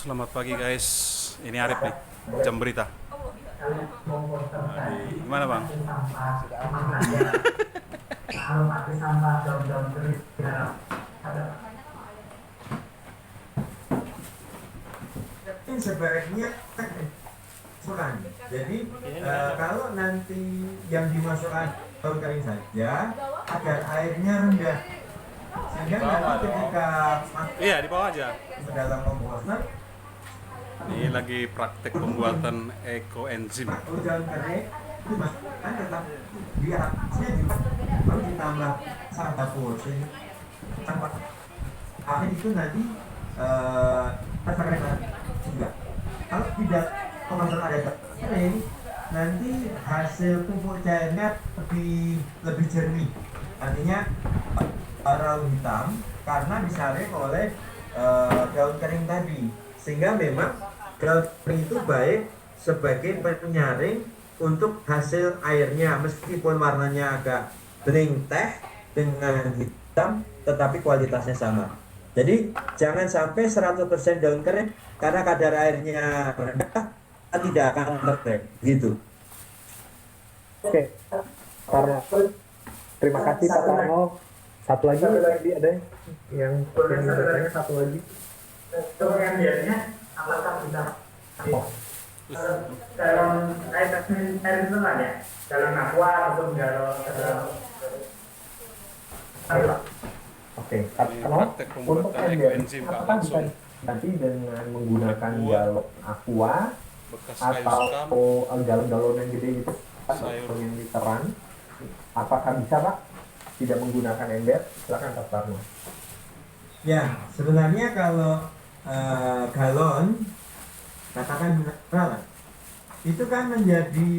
Selamat pagi guys. Ini Arif nih, jam berita. Gimana bang? Sebaiknya masukkan. Jadi kalau nanti yang dimasukkan daun kering saja agar airnya rendah, sehingga nanti ketika Iya, di bawah aja. ke dalam komposter Ini lagi praktek pembuatan ekoenzim. daun kering itu masukkan, tetap biasanya juga baru ditambah sangat dapur tanpa air itu nanti terkena juga. Kalau tidak komposter ada kering, nanti hasil pupuk cairnya lebih jernih, artinya raut hitam karena disaring oleh daun kering tadi, sehingga memang daun kering itu baik sebagai penyaring untuk hasil airnya, meskipun warnanya agak bening teh dengan hitam tetapi kualitasnya sama. Jadi jangan sampai 100% daun kering karena kadar airnya rendah tidak akan tertrek gitu. Oke, karena terima kasih Pak Tarno. Satu lagi ada yang bertanya satu lagi. Untuk yang biasanya apakah bisa dalam air mineral ya, dalam aqua ataupun dalam Oke, Pak Ini Tarno, praktek untuk pembuatan ember ekoenzim Pak, apakah bisa langsung nanti dengan menggunakan Aqua. galon aqua bekas kayu sekam. atau galon-galon yang gede gitu, Pak, Sayur. atau yang literan, apakah bisa Pak tidak menggunakan ember? Silakan Pak Tarno. Ya, sebenarnya kalau galon katakan mineral itu kan menjadi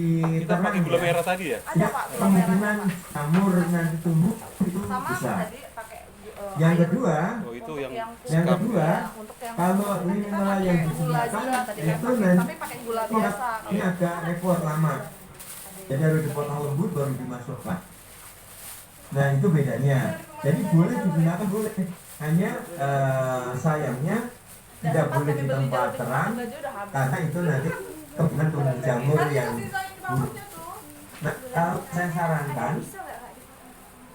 Kita pakai gula ya. merah tadi ya. Ya, kemungkinan jamur nanti tumbuh itu sama bisa. tadi pakai Yang air. kedua, Oh itu yang yang sekam. kedua, Untuk yang kalau kita mineral pakai yang gula digunakan juga tadi kan itu pakai, nanti tapi pakai gula biasa. ini agak repot lama. Jadi harus dipotong lembut baru dimasukkan. Nah itu bedanya. Jadi boleh digunakan boleh, hanya sayangnya tidak boleh di tempat terang karena itu nanti kemungkinan tumbuh jamur yang buruk. Nah kalau saya sarankan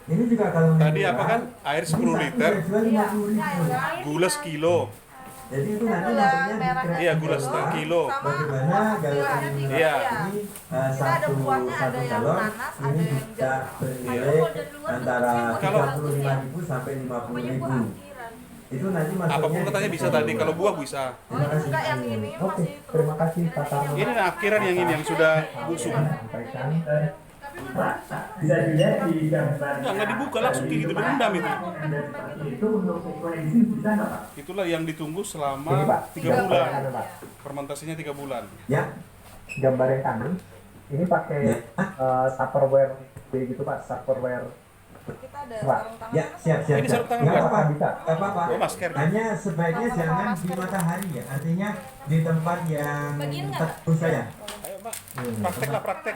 ini juga kalau Tadi mineral, apa kan? Air 10 liter, bisa jual 50.000. gula sekilo. Jadi itu nanti Gula masuknya di merahnya Iya, gula setengah kilo. Bagaimana galon ini Iya. ini Ada satu buahnya, ada satu yang galon nanas, ada ini yang bisa jeruk. bernilai antara Kalau- 35.000 sampai 50.000. Itu nanti masuknya Apapun katanya bisa tadi. Kalau buah bisa. Terima kasih. Enggak, yang ini Oke, masih terima kasih Pak Tarno. Ini akhiran yang ini yang sudah busuk. Sampaikan. bisa dilihat di gambar. Nggak dibuka langsung gitu direndam itu. Itu untuk ekoenzim bisa nggak Pak? Itulah yang ditunggu Ini selama Pak, 3 bulan. gambarannya, Pak. Fermentasinya 3 bulan. Ya, Gambar yang kanan ini pakai Ya. Tupperware gitu Pak, Tupperware. kita ada Pak, sarung tangan. ya siap siap. Ini sarung tangan, Nggak Pak? apa-apa. Bisa. Nggak apa-apa. Oh, masker. Hanya sebaiknya Sama-sama jangan di masker. matahari ya. Artinya di tempat yang Bagian nggak? tertutup saya. Ayo Pak, praktek lah praktek.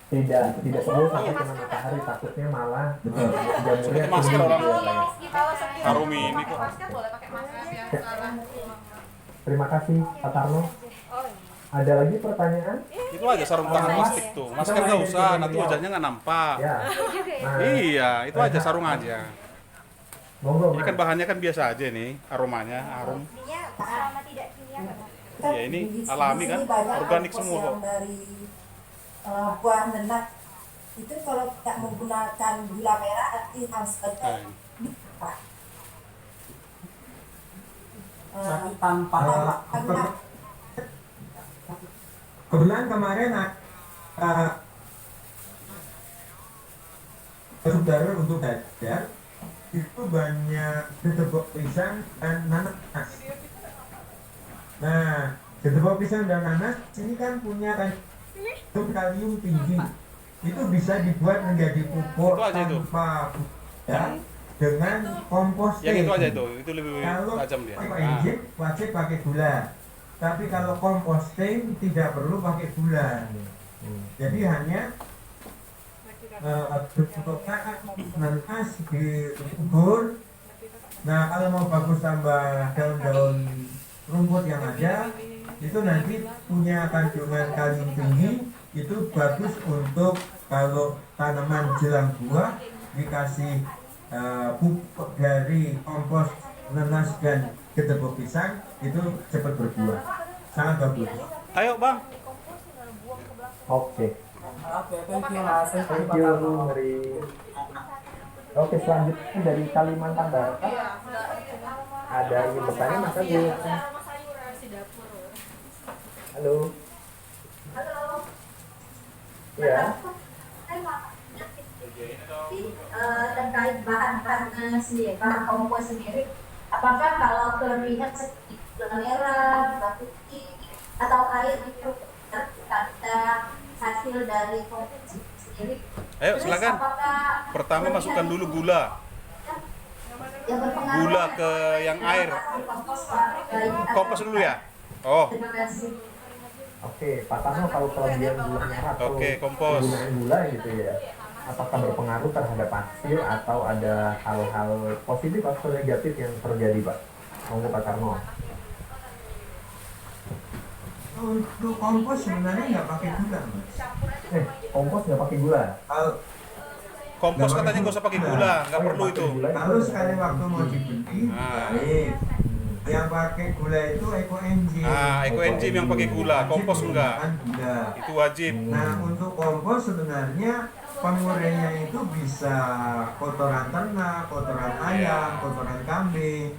Tidak perlu pakai kena matahari, takutnya malah Betul. jamurnya Pakai masker orang. Kalau sekiranya Harum ini pakai kok. masker boleh pakai masker yang salah. Terima kasih Pak Tarno. Ada lagi pertanyaan? Itu aja sarung tangan plastik tuh. Masker nggak usah, nanti wajahnya nggak nampak. Ya. Nah, Iya, itu aja sarung aja. monggo Ini kan Mas. bahannya kan biasa aja nih, aromanya harum. selama tidak kimia kan? Iya, ini alami kan, organik semua kok. Yang dari buah nenak itu kalau tidak menggunakan gula merah arti harus Nah, Pak. Tapi tanpa Karena Kebetulan kemarin saudara untuk belajar itu banyak gedebok pisang dan nanas. Nah, gedebok pisang dan nanas ini kan punya kalium tinggi. Itu bisa dibuat menjadi pupuk Itu aja itu. tanpa ya, dengan komposting. yang itu aja itu lebih Kalau tajam dia. pakai Nah, enzim wajib pakai gula. Tapi kalau komposting tidak perlu pakai gula. Jadi hanya bentuknya nanas dikubur. Nah kalau mau bagus tambah daun-daun rumput yang ada itu nanti punya kandungan kalium tinggi, itu bagus untuk kalau tanaman jelang buah dikasih pupuk dari kompos nanas dan gedebok pisang, itu cepat berbuah, sangat bagus. Ayo bang. Oke. Oke, thank you Mas. Thank you, Mary. Oke, selanjutnya dari Kalimantan Barat. Ada yang ingin bertanya, Mas Agus. Halo. Ya. Terkait bahan-bahan sendiri, bahan kompos sendiri, apakah kalau kelebihan seperti gula merah, gula putih, atau air itu ada hasil dari kompos sendiri? Ayo Terus silakan. apakah Pertama masukkan dulu gula. yang berpengaruh Gula ke yang air. Kompos dulu ya. Oh, Terima kasih. Oke, Pak Tarno, kalau kelebihan gula merah atau Oke, kompos. penggunaan gula gitu ya, apakah berpengaruh terhadap hasil atau ada hal-hal positif atau negatif yang terjadi, Pak? Monggo Pak Tarno. Untuk kompos sebenarnya nggak pakai gula, Mas. Kompos nggak pakai gula? kompos katanya nggak usah pakai gula, nggak perlu itu. Kalau sekali waktu mau dibeli, baik. Yang pakai gula itu ekoenzim. Ekoenzim yang pakai gula, kompos enggak. Gula. Itu wajib. Nah, untuk kompos sebenarnya pengurainya itu bisa kotoran ternak, kotoran ayam, kotoran kambing.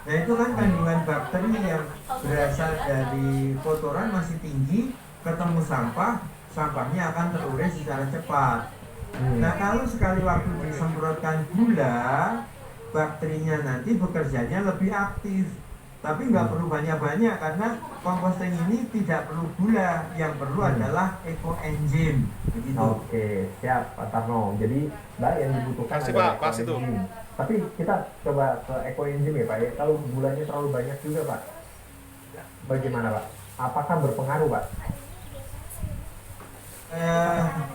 Nah, itu kan kandungan bakteri yang berasal dari kotoran masih tinggi, ketemu sampah, sampahnya akan terurai secara cepat. Nah, kalau sekali waktu disemprotkan gula, bakterinya nanti bekerjanya lebih aktif. Tapi nggak perlu banyak-banyak karena composting ini tidak perlu gula, yang perlu adalah ekoenzim. Begitu. Oke, siap Pak Tarno. Jadi, Mbak, yang dibutuhkan Kasih, adalah Pak, pas itu. ekoenzim. Tapi kita coba ke ekoenzim ya Pak ya. Kalau gulanya terlalu banyak juga Pak, bagaimana Pak? Apakah berpengaruh Pak?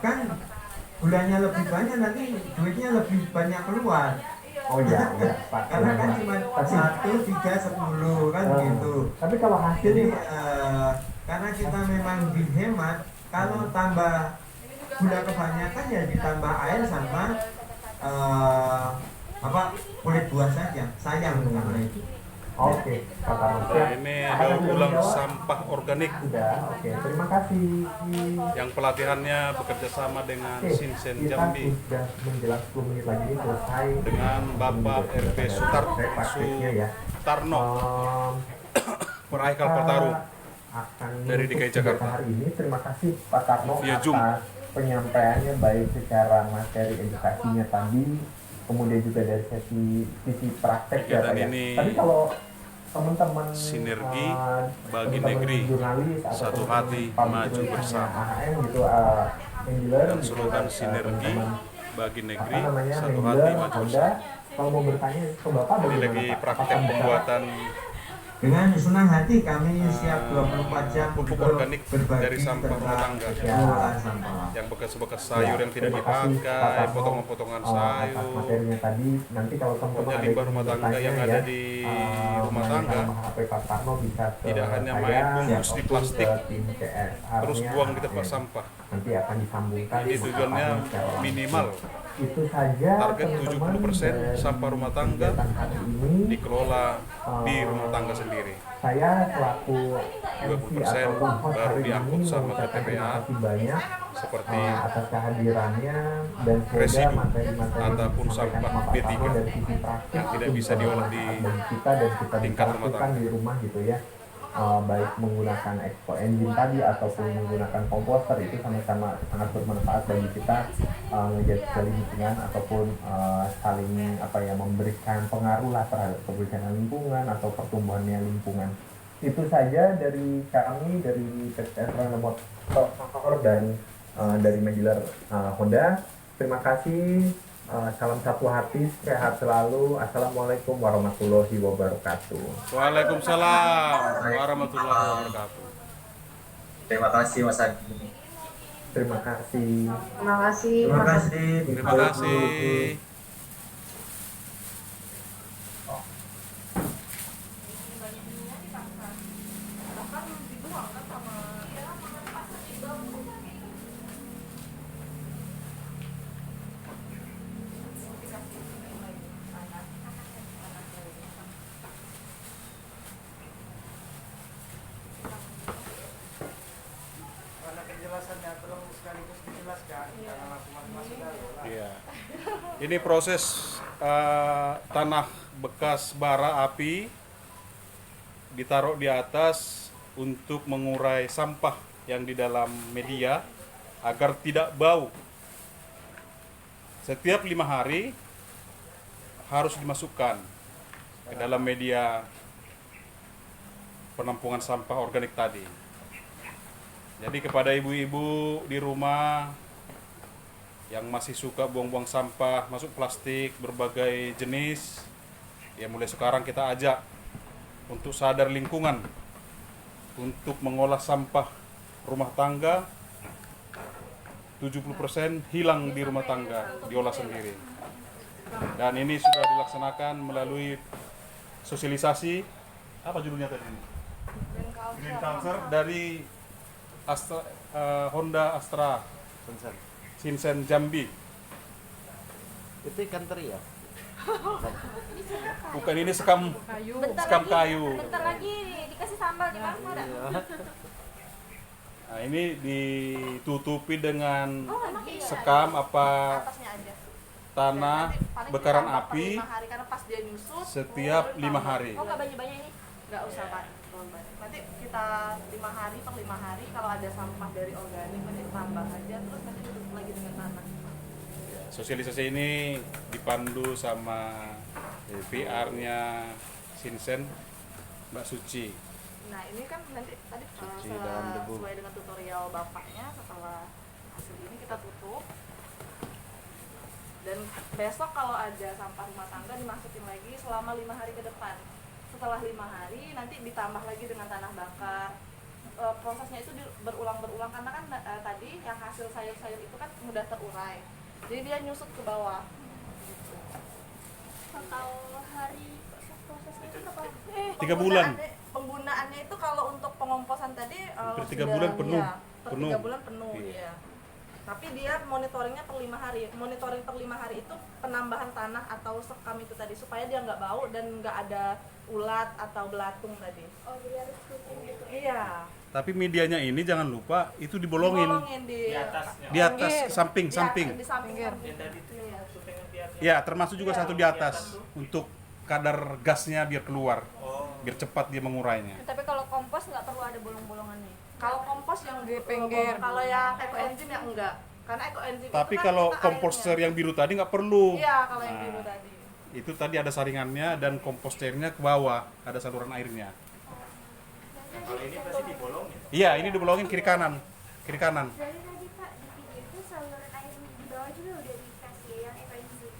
Kan gulanya lebih banyak, nanti duitnya lebih banyak keluar. Oh iya, iya Pak. Karena kan Pak. cuma Tapi, 1, 3, 10 kan gitu. tapi kalau Jadi hasilnya karena kita memang dihemat, kalau tambah gula kebanyakan ya ditambah air sama kulit buah saja, sayang karena itu. Oke, Pak Tarno. Nah, ini daur ulang sampah organik Sudah, oke. Terima kasih. yang pelatihannya bekerja sama dengan Oke, Sinsen kita Jambi sudah menjelang 10 menit lagi selesai dengan Bapak RP praktiknya ya. Sutarno, peraih Kita Kalpataru. akan Dari menutup DKI Jakarta. kegiatan hari ini. Terima kasih Pak Tarno Via atas Zoom. penyampaiannya, baik secara materi edukasinya tadi, kemudian juga dari sisi praktek ya Kegiatan Pak ya. ini Tapi kalau teman-teman sinergi bagi teman-teman negeri, jurnalis satu ataupun hati, public maju relations bersama. AHM gitu, handler Dan gitu, slogan sinergi teman-teman, bagi negeri, apa namanya, satu handler, hati maju Honda, bersama. kalau mau bertanya ke Bapak Ini bagaimana lagi Pak? praktek Apakah bisa- pembuatan Dengan senang hati kami siap 24 jam pupuk untuk organik berbagi dari sampah tentang rumah tangga. pengelolaan sampah. yang bekas-bekas sayur yang tidak terima kasih, Pak dipakai, Tarno, potongan-potongan atas sayur, materinya tadi. Nanti kalau teman-teman pokoknya ada limbah yang rumah tangga bertanya yang ya, ada di rumah tangga, mengenai HP Pak Tarno bisa ke tidak hanya saya, main bungkus di ataupun plastik, ke tim CS. terus Artinya, buang di tempat ya, sampah. nanti akan disambungkan. Ini tujuannya secara minimal. itu saja. Target teman-teman, 70% dari sampah rumah tangga kegiatan hari ini. dikelola di rumah tangga sendiri. Saya selaku MC 20% ataupun host baru hari diangkut ini sama mengucapkan KTPA. terima kasih banyak Seperti atas kehadirannya, dan semoga residu materi-materi yang ataupun disampaikan sampah sama Pak B3 Tarno dari sisi praktis yang tidak itu bisa diolah di bagi kita dan kita bisa tingkat rumah lakukan tangga. di rumah gitu ya. Baik menggunakan ekoenzim tadi ataupun menggunakan komposter, itu sama-sama sangat bermanfaat bagi kita menjaga lingkungan ataupun saling memberikan pengaruh lah terhadap kebersihan lingkungan atau pertumbuhannya lingkungan. Itu saja dari kami, dari PT Rana Motor dan dari Majelar Honda. Terima kasih. Salam satu hati, sehat selalu. Assalamualaikum warahmatullahi wabarakatuh. Waalaikumsalam warahmatullahi wabarakatuh. Terima kasih Mas Adi. Terima kasih. Terima kasih. Terima kasih. Terima kasih. Ini proses tanah bekas bara api ditaruh di atas untuk mengurai sampah yang di dalam media agar tidak bau. Setiap 5 hari harus dimasukkan ke dalam media penampungan sampah organik tadi. Jadi kepada ibu-ibu di rumah yang masih suka buang-buang sampah masuk plastik berbagai jenis, ya mulai sekarang kita ajak untuk sadar lingkungan, untuk mengolah sampah rumah tangga. 70% hilang di rumah tangga, diolah sendiri. Dan ini sudah dilaksanakan melalui sosialisasi, apa judulnya tadi? Green Culture dari Honda Astra Sinsen Jambi. Itu ikan teri ya? Bukan, ini sekam kayu. Bentar lagi dikasih sambal di mana ada? Nah, ini ditutupi dengan Oh, emang iya. sekam apa Atasnya aja. tanah Nanti paling bakaran ditambah per api 5 hari karena pas dia nyusut setiap baru 5 ditambah. hari. Oh, nggak banyak-banyak ini? Nggak usah, Pak. Nanti kita 5 hari per 5 hari kalau ada sampah dari organik nanti tambah aja terus nanti ditutup lagi dengan tanah. Sosialisasi ini dipandu sama PR-nya Sinsen, Mbak Suci. Nah, ini kan nanti tadi Cuci dalam debu. sesuai dengan tutorial bapaknya, setelah hasil ini kita tutup. Dan besok kalau ada sampah rumah tangga dimasukin lagi selama 5 hari ke depan. Setelah 5 hari nanti ditambah lagi dengan tanah bakar. Prosesnya itu berulang-berulang karena kan tadi yang hasil sayur-sayur itu kan mudah terurai. Jadi dia nyusut ke bawah. Gitu. Total hari prosesnya itu berapa? 3 bulan. Penggunaannya itu kalau untuk pengomposan tadi Hampir 3 sudah, bulan penuh. iya, per Penuh. 3 bulan penuh. Iya. Iya. Tapi dia monitoringnya per 5 hari. Monitoring per 5 hari itu penambahan tanah atau sekam itu tadi supaya dia nggak bau dan nggak ada ulat atau belatung tadi. Oh, jadi harus rutin gitu. Iya. Tapi medianya ini jangan lupa itu dibolongin Dibolongin Di atasnya. di atas samping. Di samping. Yang tadi itu yang supaya di atas. Ya, termasuk juga satu di atas untuk kadar gasnya biar keluar, Oh. biar cepat dia mengurainya. Tapi kalau kompos nggak perlu ada bolong-bolongannya. Kalau kompos yang di pinggir, kalau yang ekoenzim ya enggak. Karena ekoenzim Tapi itu kan kalau kita komposter airnya. yang biru tadi nggak perlu. Iya, kalau yang Nah, biru tadi. Itu tadi ada saringannya dan komposternya ke bawah, ada saluran airnya. Nah, kalau ini pasti dibolongin. Iya, ini dibolongin kiri kanan. Kiri kanan. Jadi tadi Pak di pinggir itu saluran air di bawah juga udah dikasih yang ekoenzim.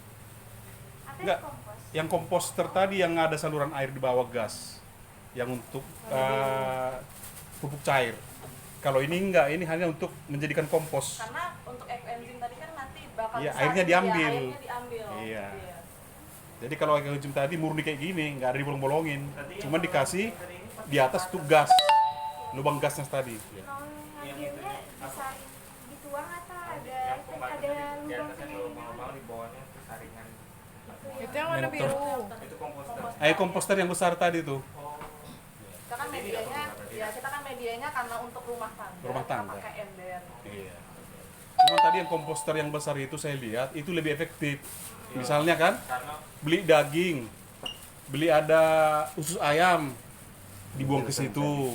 Atau Enggak. yang kompos? Yang komposter tadi yang ada saluran air di bawah gas. Yang untuk pupuk cair. Kalau ini enggak, ini hanya untuk menjadikan kompos. Karena untuk ekoenzim tadi kan nanti bakal Iya, besar airnya juga, diambil. airnya diambil. Iya. Jadi kalau ekoenzim tadi murni kayak gini, nggak ada dibolong-bolongin. Cuma dikasih di atas tuh gas. Lubang gasnya tadi. Ya. Kalau ngambilnya bisa dituang atau ada Yang pembatas ada di lubang atasnya kalau normal di bawahnya itu saringan. Itu yang warna Mentor. biru. Itu komposter. Air komposter yang besar tadi tuh. Kita kan medianya, ya kita kan medianya karena untuk rumah tangga. Rumah kita tangga. pakai ember. Iya. Cuma tadi yang komposter yang besar itu saya lihat itu lebih efektif. Misalnya kan, Karena beli daging, beli ada usus ayam, dibuang ke situ.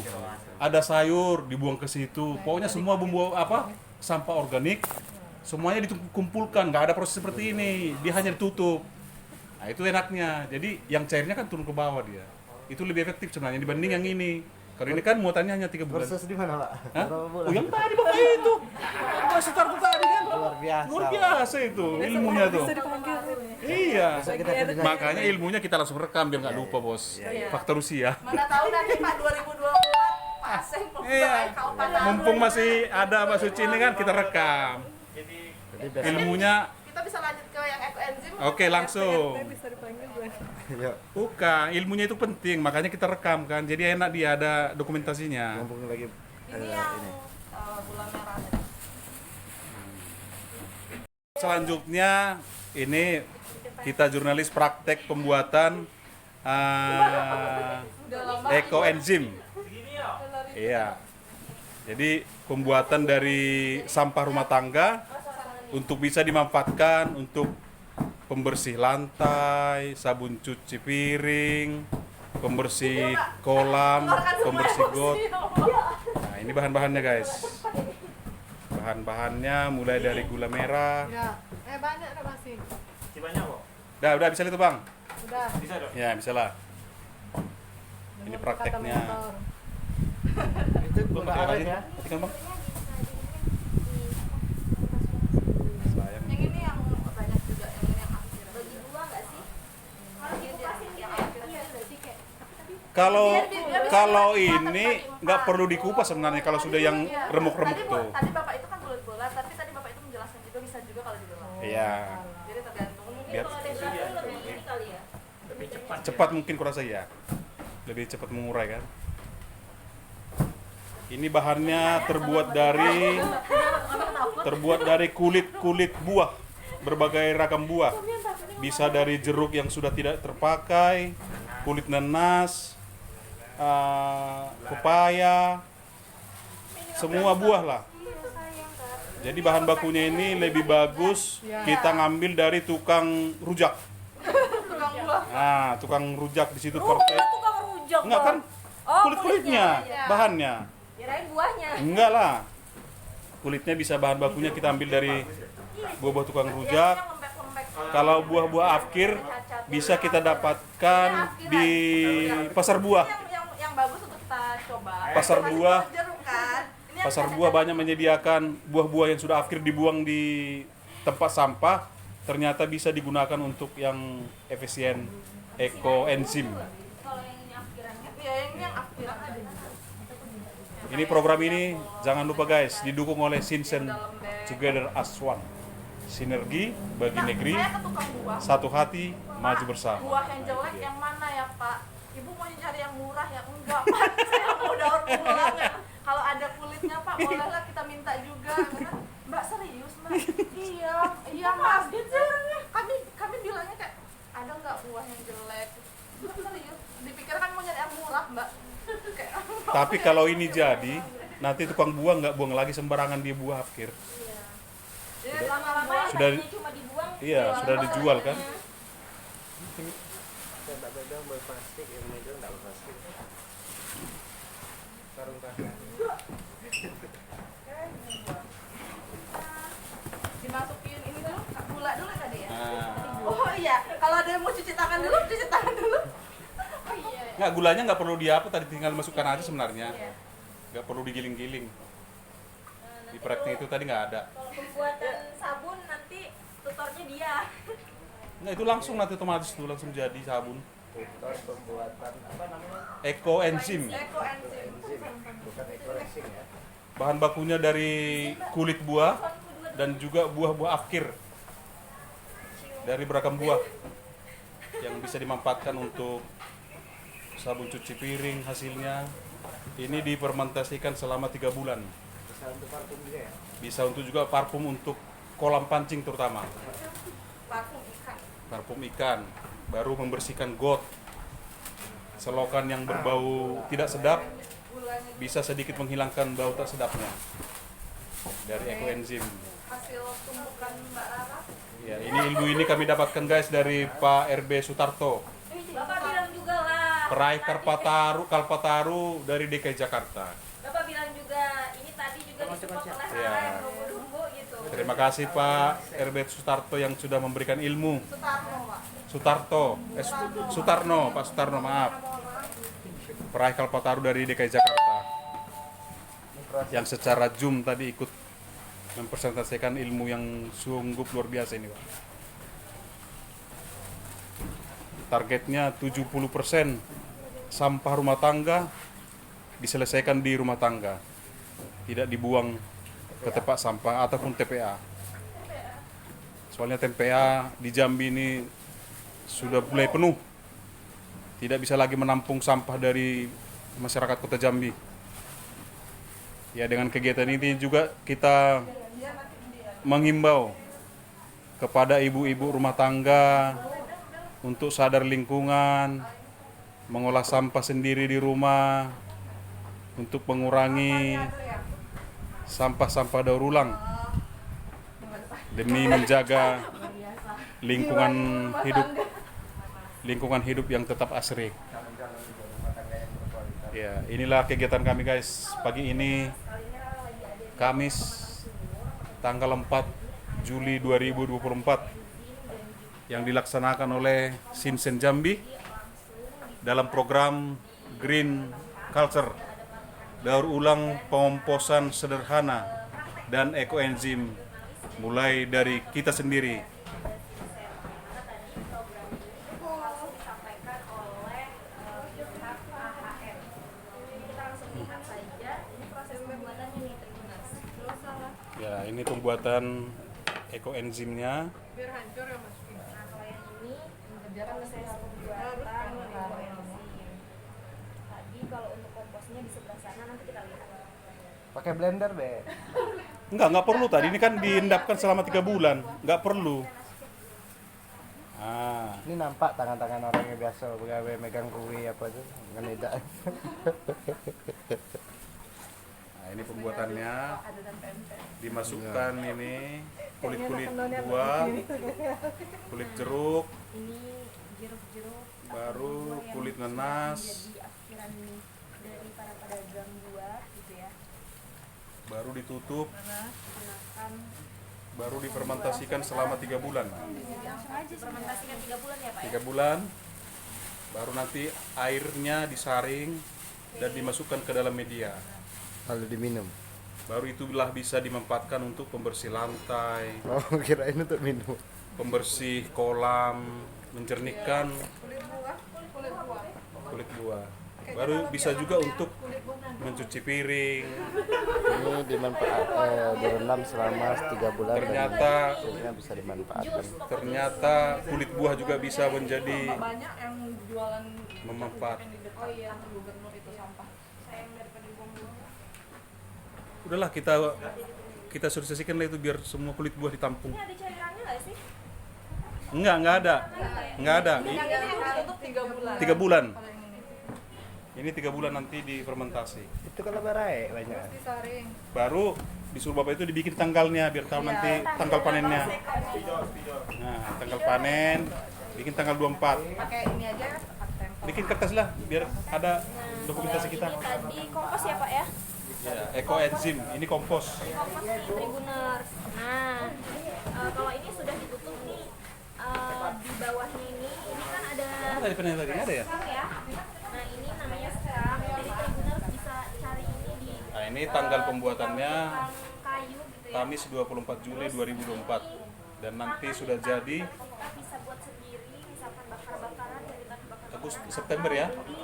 Ada sayur, dibuang ke situ. Pokoknya semua bumbu apa, sampah organik, semuanya dikumpulkan. Nggak ada proses seperti ini. Dia hanya ditutup. Nah itu enaknya. Jadi yang cairnya kan turun ke bawah dia. Itu lebih efektif sebenarnya dibanding yang ini. Kalau ini kan muatannya hanya 3 bulan. Proses di mana, Pak? Hah? Berapa bulan? Oh yang tadi bapak itu. Gua start tadi kan. Luar biasa. Luar biasa itu ilmunya tuh. Iya. Besok kita kerja. Makanya ilmunya kita langsung rekam biar nggak lupa bos. Iya. Faktor usia. Mana tahu nanti Pak 2024 paseng Iya. kautan Mumpung masih ada Mbak Suci ini kan kita rekam. jadi Jadi besok Ilmunya kita bisa lanjut ke yang ekoenzim. oke langsung. yuk, Bukan, ilmunya itu penting, makanya kita rekam kan. Jadi enak dia ada dokumentasinya. ngomong lagi Ini yang gula merah. Selanjutnya ini kita jurnalis praktek pembuatan ekoenzim. Iya. Jadi pembuatan dari sampah rumah tangga untuk bisa dimanfaatkan untuk pembersih lantai, sabun cuci piring, pembersih kolam, pembersih got. Nah, ini bahan-bahannya guys. Bahan-bahannya mulai dari gula merah. Ya. Banyak ada masih. Banyak kok. Udah bisa itu bang? Udah. Bisa dong. Ya bisa lah. Ini prakteknya. Itu gula aren ya. Ketika bang. Sayang. Yang ini yang banyak juga, yang ini yang akhir. Bagi dua nggak sih? Harus dikupasin gitu ya? Iya, berarti kayak Kalau ini nggak perlu dikupas sebenarnya kalau sudah yang Iya. remuk-remuk tuh. Tadi bapak itu kan bulat-bulat, tapi tadi bapak itu menjelaskan juga bisa juga kalau di dalam. Iya. Jadi tergantung. Biar Kalau dekorasi lebih ini kali ya. Lebih cepat. cepat mungkin kurasa ya. Lebih cepat mengurai kan. Ini bahannya terbuat dari kulit buah, berbagai ragam buah. Bisa dari jeruk yang sudah tidak terpakai, kulit nanas, pepaya, semua buah lah. Jadi bahan bakunya ini lebih bagus kita ngambil dari tukang rujak. Tukang buah. Nah, tukang rujak di situ perfect. Tukang rujak. Enggak kan? Kulit-kulitnya, bahannya. Kirain buahnya. Enggak lah. Kulitnya bisa bahan bakunya kita ambil dari buah-buah tukang rujak. Kalau buah-buah afkir bisa kita dapatkan di pasar buah. Yang bagus untuk kita coba. Pasar Masih buah. jeruk kan? Ini yang Pasar cacat-cacat. buah banyak menyediakan buah-buah yang sudah afkir dibuang di tempat sampah. Ternyata bisa digunakan untuk yang efisien ekoenzim. Kalau yang ini akhirannya. Iya, ini yang akhiran ada juga. Ini program ini jangan lupa guys didukung oleh Sinsen Together as One. Sinergi bagi negeri, Saya ke tukang buah. satu hati, maju bersama. Buah yang jelek yang mana ya Pak? Ibu mau cari yang murah ya? Enggak Pak, saya mau daur ulang ya. Kalau ada kulitnya Pak, bolehlah kita minta juga. Karena, Mbak serius Mbak? Iya Mas. Kami bilangnya kayak ada nggak buah yang jelek? Mbak serius? Dipikir kan mau nyari yang murah Mbak. Kayak, Tapi kalau ini jadi, nanti tukang buah nggak buang lagi sembarangan dia buah afkir. jadi lama-lama Sudah, Cuma dibuang. iya sudah dijual kan? Saya tak pegang berplastik, yang megang tak berplastik. Sarung tangan. dimasukin ini dulu, gula dulu tadi ya? Nah, Oh iya, kalau ada yang mau cuci tangan dulu, cuci tangan dulu. Oh iya. nggak gulanya nggak perlu diapa tadi tinggal masukkan aja sebenarnya. Nggak perlu digiling-giling. Di praktek itu tadi nggak ada. Kalau pembuatan sabun nanti tutornya dia. Nah itu langsung nanti otomatis tuh langsung jadi sabun. Tutor pembuatan apa namanya? Ekoenzim. Ekoenzim. Bukan eco-racing ya. Bahan bakunya dari kulit buah dan juga buah-buah afkir dari beragam buah yang bisa dimanfaatkan untuk sabun cuci piring hasilnya. Ini difermentasikan selama 3 bulan. Bisa untuk parfum juga ya. Bisa untuk juga parfum untuk kolam pancing terutama. Parfum ikan. Parfum ikan, baru membersihkan got. Selokan yang berbau tidak sedap Gulanya bisa sedikit menghilangkan bau tak sedapnya dari ekoenzim. hasil tumbukan Mbak Rara. Ya, ini ilmu ini kami dapatkan guys dari Pak RB Sutarto, Bapak bilang juga lah. peraih Kalpataru dari DKI Jakarta. Bapak bilang juga ini tadi juga disupport oleh Ya. Rara yang dumbo gitu. Terima kasih Pak RB Sutarto yang sudah memberikan ilmu. Sutarno, Pak. Pak Sutarno maaf. Peraih Kalpataru dari DKI Jakarta. Yang secara Zoom tadi ikut mempresentasikan ilmu yang sungguh luar biasa ini Pak. Targetnya 70% sampah rumah tangga diselesaikan di rumah tangga. Tidak dibuang ke tempat sampah ataupun TPA. Soalnya TPA di Jambi ini sudah mulai penuh. Tidak bisa lagi menampung sampah dari masyarakat Kota Jambi. Ya dengan kegiatan ini juga kita menghimbau kepada ibu-ibu rumah tangga untuk sadar lingkungan, mengolah sampah sendiri di rumah, untuk mengurangi sampah-sampah daur ulang demi menjaga lingkungan hidup yang tetap asri. Ya, inilah kegiatan kami guys pagi ini, Kamis tanggal 4 Juli 2024 yang dilaksanakan oleh Sinsen Jambi dalam program Green Culture, daur ulang pengomposan sederhana dan ekoenzim mulai dari kita sendiri. Disampaikan oleh pihak AHM. Kita langsung lihat saja ini proses pembuatannya nih Tribuners. Ya, ini pembuatan ekoenzimnya. Biar hancur ya Mas. Nah, kalau yang ini proses pembuatan ekoenzim. Tadi kalau untuk komposnya di sebelah sana nanti kita lihat. Pakai blender deh. Enggak perlu tadi, ini kan diendapkan selama 3 bulan, nggak perlu. Ini nampak tangan-tangan orang yang biasa pegawai megang kue apa tuh, ngenedak. Nah, ini pembuatannya, dimasukkan ini kulit-kulit buah, kulit jeruk, Ini jeruk-jeruk baru buah yang kulit sudah nanas, menjadi akhiran dari para pedagang buah gitu ya. baru ditutup, Gunakan baru difermentasikan selama 3 bulan. fermentasikan 3 bulan ya Pak ya? 3 bulan, baru nanti airnya disaring dan dimasukkan ke dalam media. Lalu diminum. Baru itulah bisa dimanfaatkan untuk pembersih lantai, Oh, kirain untuk minum. pembersih kolam, menjernihkan kulit buah. Baru bisa juga untuk mencuci piring. Ini direndam selama 3 bulan. Ternyata dan akhirnya bisa dimanfaatkan. ternyata kulit buah juga bisa menjadi Banyak yang jualan memanfaat. oh iya gubernur itu sampah. Sayang daripada dibuang-buang. Udahlah kita sosialisasikan lah itu biar semua kulit buah ditampung. Ini ada cairannya nggak sih? Enggak ada. Enggak ada. Yang ini ditutup 3 bulan. 3 bulan. Kalau yang ini Ini 3 bulan nanti difermentasi. Itu kalau berai banyak. disaring. Baru disuruh Bapak itu dibikin tanggalnya biar tahu nanti tanggal panennya. Nah, tanggal panen bikin tanggal 24. Pakai ini aja tempel. Bikin kertas lah biar ada dokumentasi kita. Ini tadi kompos ya Pak ya? Ya, ekoenzim, ini kompos. Kompos nih Tribuners. Nah, kalau ini sudah ditutup nih di bawahnya ini kan ada Tadi panennya tadi ada ya? sekarang ya. Nah, ini namanya sekarang. Jadi Tribuners bisa cari ini di Nah, ini tanggal pembuatannya tukang kayu gitu ya. Kamis 24 Juli 2024 dan nanti sudah jadi Kita bisa buat sendiri, misalkan bakar-bakaran dari bahan bakar September ya. di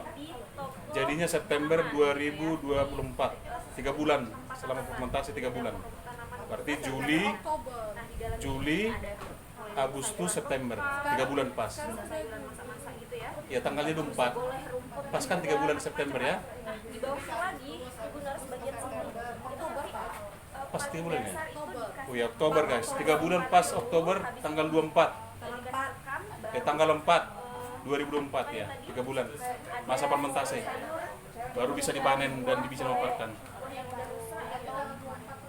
toko. Jadinya September 2024. 3 bulan selama fermentasi 3 bulan. Berarti Juli, Nah, di dalam Juli, Agustus, September. 3 bulan pas. sayuran masak-masak gitu ya. Ya tanggalnya 24. Boleh rumput. Pas kan 3 bulan September ya. Nah, di bawahnya lagi Tribuners bagian sini itu Pas 3 bulan ya. dasar itu dikasih Oh ya Oktober guys. 3 bulan pas Oktober tanggal 24. dikasihkan Tanggal 4 2024 ya. 3 bulan masa fermentasi. Baru bisa dipanen dan bisa dimanfaatkan. yang udah rusak atau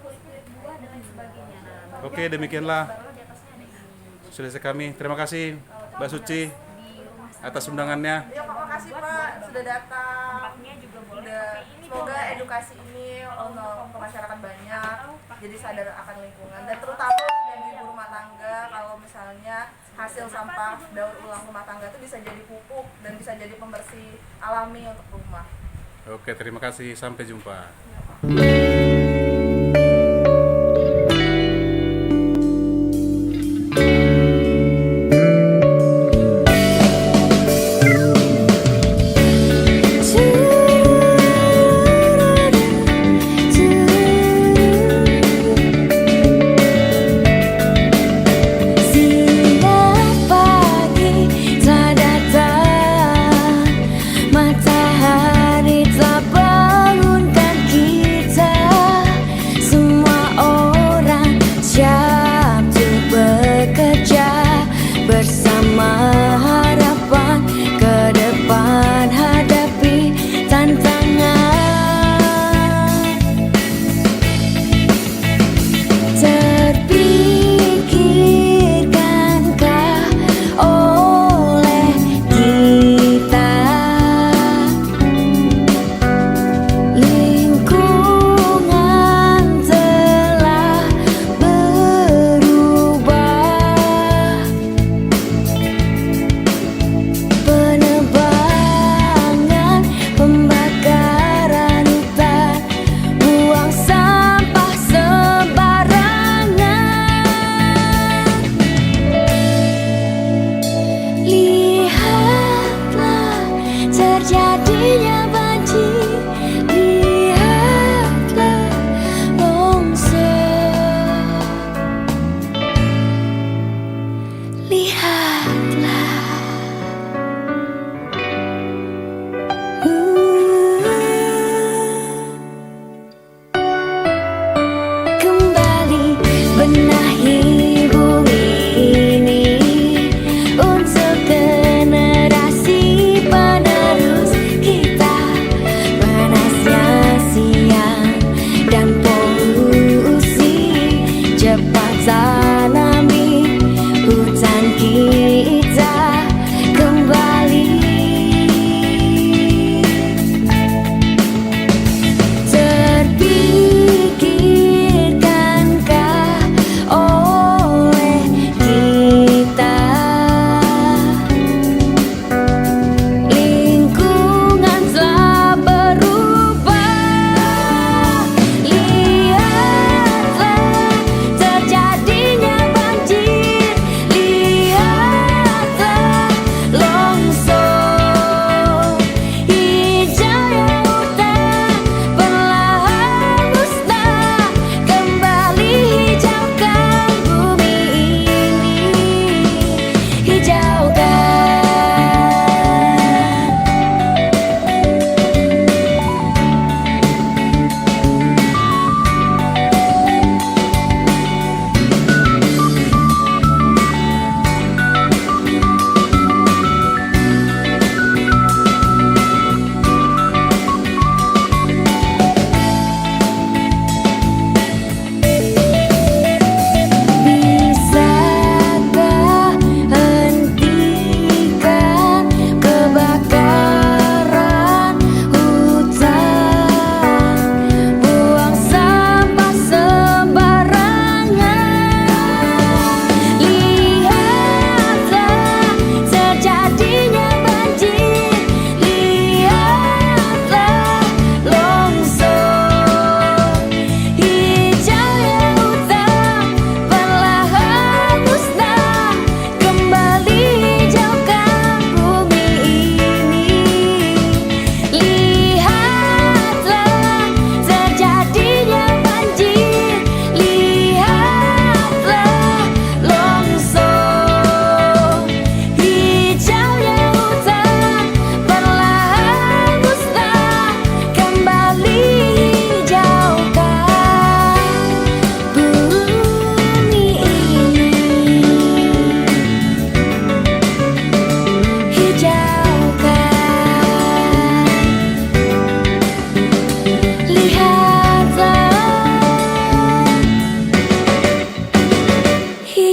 kulit-kulit buah dan lain sebagainya. Nah, Oke, demikianlah baru di atasnya ada ini. solusi kami. Terima kasih Mbak Suci atas undangannya. Ya, Pak, makasih Pak sudah datang. Tempatnya juga boleh Udah, pakai ini semoga boleh. edukasi ini untuk ke masyarakat banyak, jadi sadar akan lingkungan dan terutama dari ibu rumah tangga kalau misalnya hasil sampah daur ulang rumah tangga itu bisa jadi pupuk dan bisa jadi pembersih alami untuk rumah. Oke, terima kasih. Sampai jumpa. Sinar pagi telah datang, matahari telah bangunkan kita.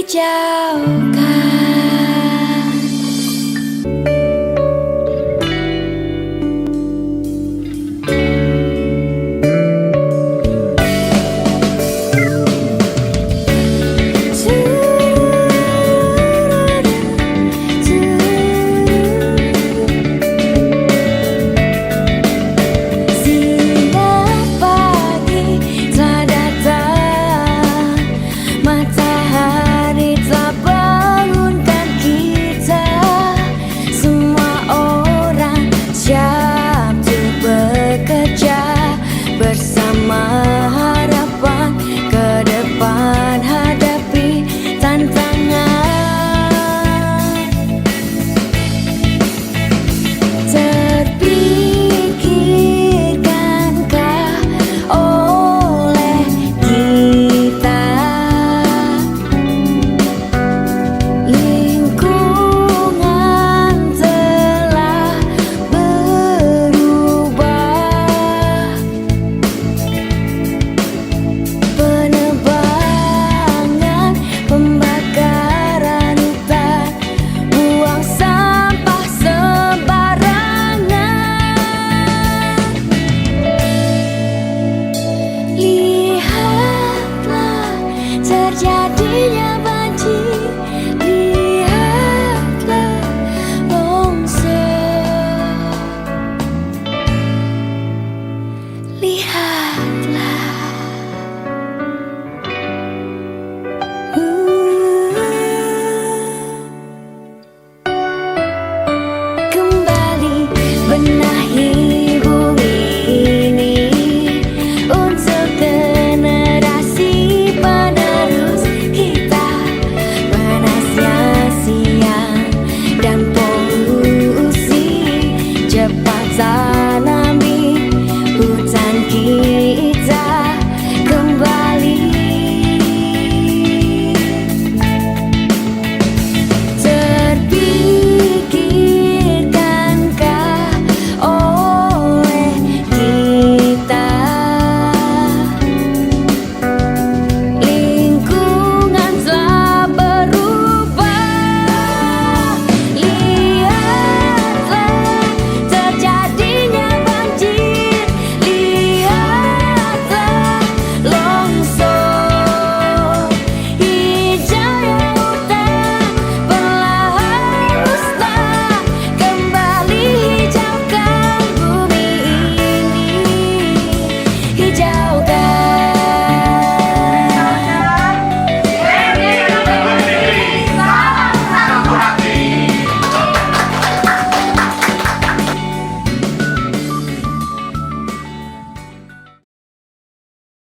dijauhkan.